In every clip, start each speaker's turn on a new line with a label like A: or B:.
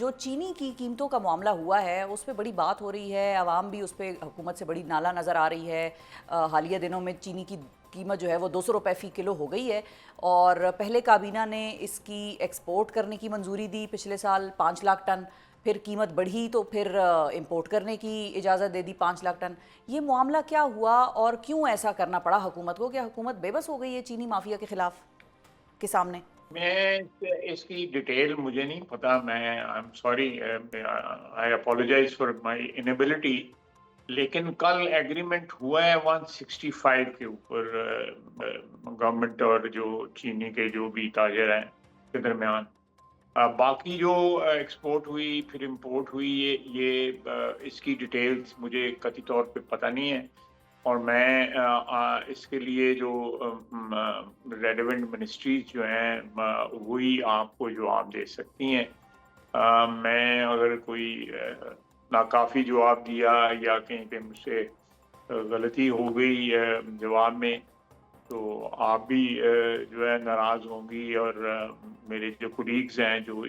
A: जो चीनी की कीमतों का मामला हुआ है उस पे बड़ी बात हो रही है, आवाम भी उस पे हुकूमत से बड़ी नाला नज़र आ रही है। हालिया दिनों में चीनी की कीमत जो है वो 200 रुपये फ़ी किलो हो गई है और पहले काबीना ने इसकी एक्सपोर्ट करने की मंजूरी दी पिछले साल 5 लाख टन, फिर कीमत बढ़ी तो फिर इंपोर्ट करने की इजाज़त दे दी 5 लाख टन। ये मामला क्या हुआ और क्यों ऐसा करना पड़ा हुकूमत को? क्या हुकूमत बेबस हो गई है चीनी माफिया के खिलाफ के सामने?
B: इसकी डिटेल मुझे नहीं पता। मैं I am sorry, I apologize for my inability. लेकिन कल एग्रीमेंट हुआ है 165 के ऊपर गवर्नमेंट और जो चीनी के जो भी ताजर हैं के दरमियान। बाकी जो एक्सपोर्ट हुई फिर इंपोर्ट हुई, इसकी डिटेल्स मुझे कतई तौर पे पता नहीं है। और मैं इसके लिए जो रेलेवेंट मिनिस्ट्रीज जो हैं वही आपको जवाब दे सकती हैं। मैं अगर कोई नाकाफी जवाब दिया या कहीं पे मुझसे गलती हो गई जवाब में, तो आप भी जो है नाराज होंगी। और मेरे जो कुलीग्स हैं जो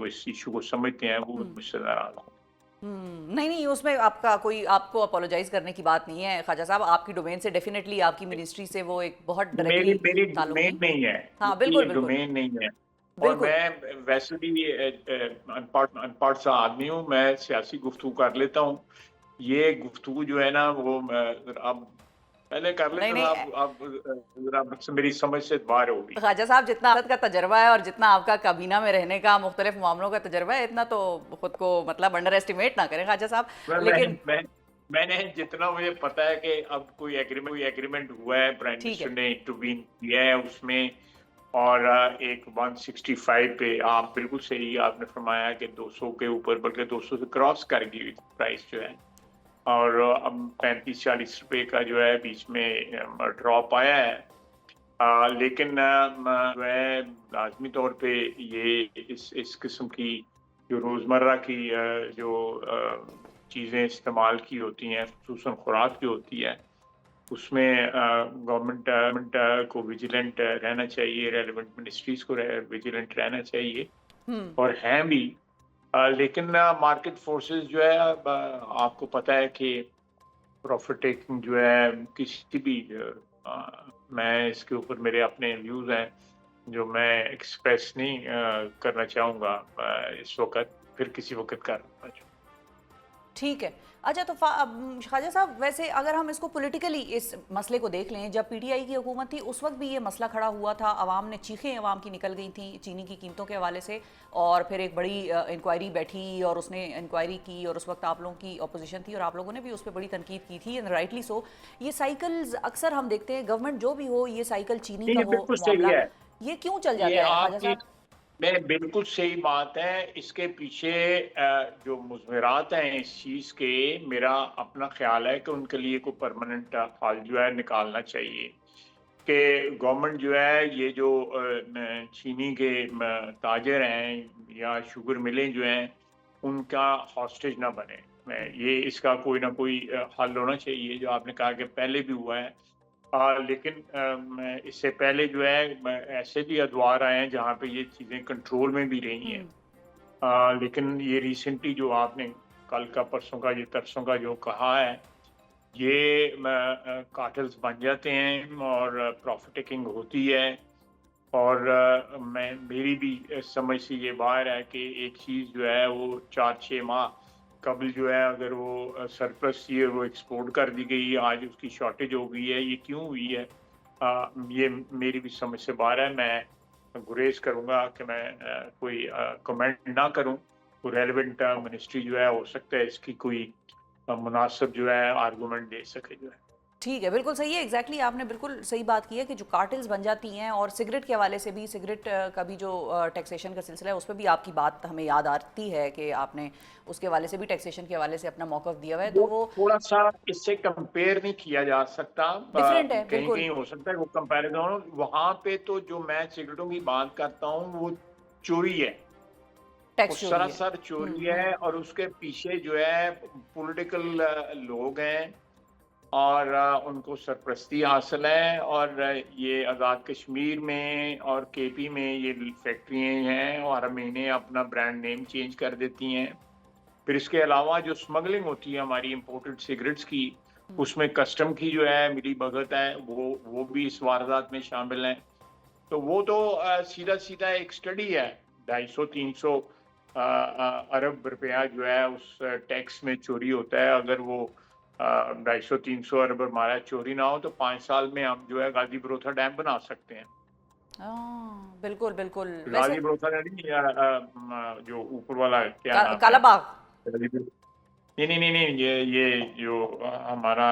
B: इस इशू को समझते हैं वो मुझसे नाराज होंगे।
A: नहीं नहीं, उसमें आपका कोई आपको अपोलोजाइज करने की बात नहीं है ख्वाजा साहब। आपकी डोमेन से डेफिनेटली, आपकी मिनिस्ट्री से वो एक बहुत
B: मेरी
A: डायरेक्टली
B: मेरी
A: ताल्लुक
B: डोमेन
A: नहीं।
B: नहीं है,
A: हाँ
B: मेरी
A: बिल्कुल
B: ये
A: बिल्कुल
B: डोमेन नहीं है। और
A: बिल्कुल।
B: मैं वैसे भी अनपढ़ अनपढ़ सा आदमी हूँ। मैं सियासी गुफ्तगू कर लेता हूँ। ये गुफ्तगू जो है ना वो आप पहले कर
A: नहीं
B: लेते थे।
A: नहीं,
B: आप जरा मुझसे मेरी समझ से बाहर होगी।
A: ख्वाजा साहब जितना भारत का तजर्बा है और जितना आपका काबीना में रहने का मुख्तलिफ मामलों का तजर्बा है, इतना तो खुद को मतलब अंडर एस्टिमेट ना करें ख्वाजा साहब।
B: मैं मैं
A: लेकिन
B: मैं मैंने जितना मुझे पता है कि अब कोई एग्रीमेंट हुआ है, प्राइम
A: ठीक
B: मिनिस्टर
A: है।
B: ने इंटरवीन किया है उसमें। और एक 165 पे आप बिल्कुल सही आपने फरमाया कि 200 के ऊपर, बल्कि 200 से क्रॉस कर गई प्राइस जो है। और अब 35-40 रुपए का जो है बीच में ड्रॉप आया है। लेकिन जो है लाजमी तौर पे ये इस किस्म की जो रोज़मर्रा की जो चीज़ें इस्तेमाल की होती हैं, ख़ुसूसन खुराक जो होती है, उसमें गवर्नमेंट को विजिलेंट रहना चाहिए, रेलेवेंट मिनिस्ट्रीज़ को विजिलेंट रहना चाहिए और हैं भी। लेकिन मार्केट फोर्सेस जो है, अब आपको पता है कि प्रॉफिट टेकिंग जो है किसी भी मैं इसके ऊपर मेरे अपने व्यूज़ हैं जो मैं एक्सप्रेस नहीं करना चाहूँगा इस वक़्त, फिर किसी वक़्त कर लूँगा।
A: ठीक है। अच्छा तो ख्वाजा साहब, वैसे अगर हम इसको पॉलिटिकली इस मसले को देख लें, जब पीटीआई की हुकूमत थी उस वक्त भी ये मसला खड़ा हुआ था, अवाम ने चीखें अवाम की निकल गई थी चीनी की कीमतों के हवाले से। और फिर एक बड़ी इंक्वायरी बैठी और उसने इंक्वायरी की और उस वक्त आप लोगों की अपोजिशन थी और आप लोगों ने भी उस पर बड़ी तनकीद की थी, एंड राइटली सो। ये साइकिल्स अक्सर हम देखते हैं, गवर्नमेंट जो भी हो, ये साइकिल चीनी
B: नहीं,
A: का
B: ये
A: हो
B: बिल्कुल सही
A: मामला,
B: है।
A: ये क्यों चल
B: ये
A: जाता है ख्वाजा
B: आपकी
A: साहब?
B: मैं बिल्कुल सही बात है। इसके पीछे जो मुज़मिरात हैं इस चीज़ के, मेरा अपना ख़्याल है कि उनके लिए कोई परमानेंट हल जो है निकालना चाहिए। कि गवर्नमेंट जो है ये जो चीनी के ताजर हैं या शुगर मिलें जो हैं, उनका हॉस्टेज ना बने। मैं ये इसका कोई ना कोई हल होना चाहिए, जो आपने कहा कि पहले भी हुआ है। लेकिन इससे पहले जो है ऐसे भी अदवार आए हैं जहाँ पे ये चीज़ें कंट्रोल में भी रही हैं। लेकिन ये रिसेंटली जो आपने कल का परसों का ये तरसों का जो कहा है, ये कार्टेल्स बन जाते हैं और प्रॉफिट टेकिंग होती है। और मैं मेरी भी समझ से ये बाहर है कि एक चीज़ जो है वो 4-6 माह कबल जो है अगर वो सरप्लस थी वो एक्सपोर्ट कर दी गई, आज उसकी शॉर्टेज हो गई है, ये क्यों हुई है? ये मेरी भी समझ से बाहर है। मैं गुरेज़ करूँगा कि मैं कोई कमेंट ना करूँ। कोई रेलेवेंट मिनिस्ट्री जो है हो सकता है इसकी कोई मुनासिब जो है आर्गुमेंट दे सके जो है।
A: ठीक है, बिल्कुल सही है। एग्जैक्टली आपने बिल्कुल सही बात की है कि जो कार्टेल्स बन जाती हैं, और सिगरेट के हवाले से भी, सिगरेट का भी जो टैक्सेशन का सिलसिला है उस पर भी आपकी बात हमें याद आती है कि आपने उसके हवाले से भी, टैक्सेशन के हवाले से अपना मौक़िफ़ दिया हुआ है, तो
B: वो
A: वो
B: थोड़ा-सा इससे कंपेयर नहीं किया जा सकता।
A: डिफरेंट है बिल्कुल।
B: कहीं-कहीं हो सकता है वो कंपैरिज़न हो। वहाँ पे तो जो मैं सिगरेटों की बात करता हूँ वो चोरी है। वो
A: टैक्स चोरी है।
B: सरासर चोरी है और उसके पीछे जो है पॉलिटिकल लोग हैं और उनको सरपरस्ती हासिल है, और ये आज़ाद कश्मीर में और केपी में ये फैक्ट्रियाँ हैं और हर महीने अपना ब्रांड नेम चेंज कर देती हैं। फिर इसके अलावा जो स्मगलिंग होती है हमारी इम्पोर्टेड सिगरेट्स की,
A: हुँ।
B: उसमें कस्टम की जो है मिलीभगत है, वो भी इस वारदात में शामिल हैं। तो वो तो सीधा-सीधा एक स्टडी है, 250-300 अरब रुपया जो है उस टैक्स में चोरी होता है। अगर वो 250-300 अरब हमारा चोरी ना हो तो 5 साल में हम जो है गाज़ी बरोथा डैम बना सकते हैं।
A: बिल्कुल, बिल्कुल। वैसे
B: गाज़ी बरोथा नहीं, जो ऊपर वाला क्या नाम है?
A: कालाबाग,
B: गाज़ी बरो नहीं, नहीं, नहीं, नहीं, ये जो हमारा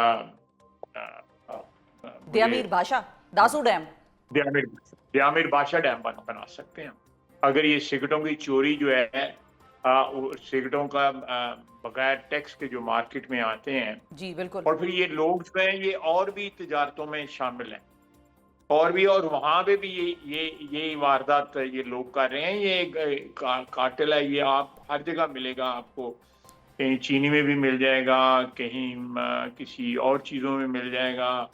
B: मुझे
A: दयामीर भाषा, दासू डैम।
B: द्यामिर द्यामिर बाशा डैम बना सकते हैं। अगर ये सिगरेटों की चोरी जो है, वो सिगरेटों का बगैर टैक्स के जो मार्केट में आते हैं,
A: जी, बिल्कुल।
B: और फिर ये लोग जो हैं ये और भी तिजारतों में शामिल हैं, और वहाँ पे भी ये वारदात ये लोग कर रहे हैं। ये एक कार्टेल है, ये आप हर जगह मिलेगा आपको। कहीं चीनी में भी मिल जाएगा, कहीं किसी और चीज़ों में मिल जाएगा।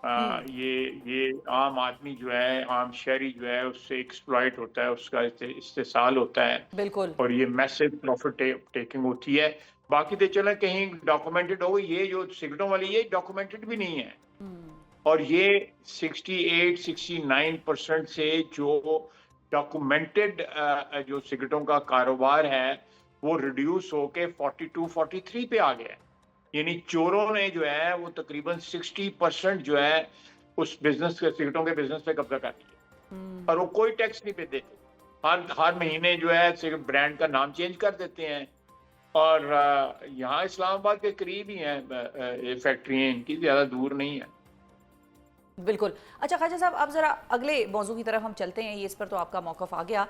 A: हुँ,
B: ये आम आदमी जो है, आम शहरी जो है, उससे एक्सप्लॉइट होता है, उसका इस्तेसाल होता है,
A: बिल्कुल।
B: और ये मैसिव प्रॉफिट टेकिंग होती है। बाकी तो चलें कहीं डॉक्यूमेंटेड हो, ये जो सिगरेटों वाली ये डॉक्यूमेंटेड भी नहीं है।
A: हुँ,
B: और ये 68-69% से जो डॉक्यूमेंटेड जो सिगरेटों का कारोबार है, वो रिड्यूस होके 42-43 पे आ गया है। यानी चोरों ने जो है वो तकरीबन 60% जो है उस बिज़नेस के सिगरेटों के बिज़नेस पे कब्ज़ा कर लिया, और
A: हुँ।
B: वो कोई टैक्स नहीं पे देते। हर हर महीने जो है सिगरेट ब्रांड का नाम चेंज कर देते हैं, और यहाँ इस्लामाबाद के करीब ही हैं ये फैक्ट्रियाँ इनकी, ज़्यादा दूर नहीं है।
A: बिल्कुल। अच्छा ख़ाजा साहब, अब ज़रा अगले मौज़ू की तरफ हम चलते हैं, ये इस पर तो आपका मौक़िफ़ आ गया।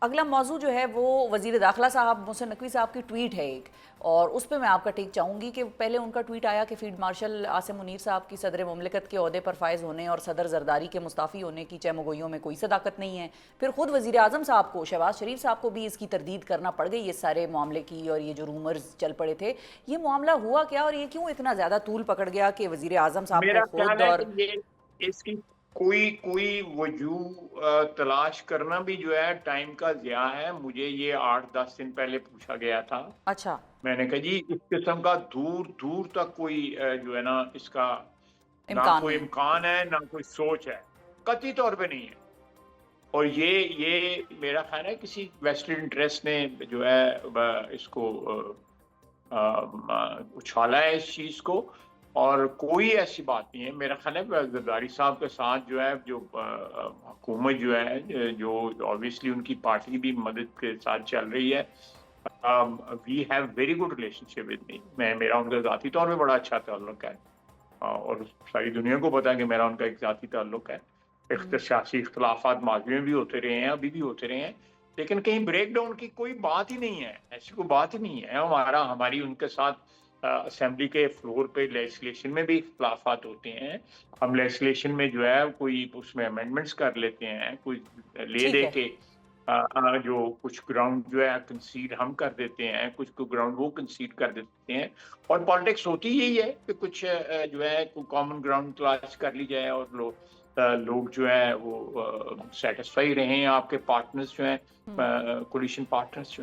A: अगला मौज़ू जो है वो वज़ीर दाख़िला साहब मोहसिन नकवी साहब की ट्वीट है एक, और उस पे मैं आपका टेक चाहूँगी कि पहले उनका ट्वीट आया कि फ़ील्ड मार्शल आसिम मुनीर साहब की सदर मुमलिकत के ओहदे पर फ़ाइज़ होने और सदर ज़रदारी के मुस्ताफ़ी होने की चहमगोइयों में कोई सदाकत नहीं है। फिर ख़ुद वज़ीर आज़म साहब को, शहबाज शरीफ साहब को भी इसकी तरदीद करना पड़ गई इस सारे मामले की, और ये जो रूमर्स चल पड़े थे, ये मामला हुआ क्या और ये क्यों इतना ज़्यादा तूल पकड़ गया कि वज़ीर आज़म साहब को
B: मेरा
A: खुद
B: ख्याल है कि
A: और
B: ये इसकी कोई कोई वजूह तलाश करना भी जो है टाइम का ज़िया है। मुझे ये 8-10 दिन पहले पूछा गया था।
A: अच्छा,
B: मैंने कहा जी इस किस्म का दूर-दूर तक कोई जो है ना इसका ना
A: इम्कान
B: कोई
A: नहीं।
B: इम्कान है, ना कोई सोच है। कतई तौर पे नहीं है। और ये मेरा ख्याल है किसी वेस्टेड इंटरेस्ट ने जो है इसको उछाला है इस चीज़ को, और कोई ऐसी बात नहीं है। मेरा ख्याल है ज़रदारी साहब के साथ जो है जो हुकूमत जो है जो ऑब्वियसली उनकी पार्टी भी मदद के साथ चल रही है। We have very good relationship with me. मेरा उनका ज़ाती तौर पे बड़ा अच्छा ताल्लुक है, और सारी दुनिया को पता है कि मेरा उनका एक ज़ाती ताल्लुक है।
A: हुँ,
B: सियासी इख्तलाफात माज़ी में भी होते रहे हैं, अभी भी होते रहे हैं, लेकिन कहीं ब्रेकडाउन की कोई बात ही नहीं है, ऐसी कोई बात ही नहीं है। हमारी उनके साथ असेंबली के फ्लोर पे लेजिस्लेशन में भी इख्तलाफात होते हैं। हम लेजिस्लेशन में जो है कोई उसमें अमेंडमेंट्स कर लेते हैं, कोई ले
A: ठीक
B: दे
A: है।
B: के जो कुछ ग्राउंड जो है कंसीड हम कर देते हैं, कुछ को ग्राउंड वो कंसीड कर देते हैं, और पॉलिटिक्स होती यही है कि कुछ जो है कोई कॉमन ग्राउंड तलाश कर ली जाए, और लोग जो है वो सेटिस्फाई रहें, आपके पार्टनर्स जो हैं
A: हुँ।
B: कोलिशन पार्टनर्स जो हैं।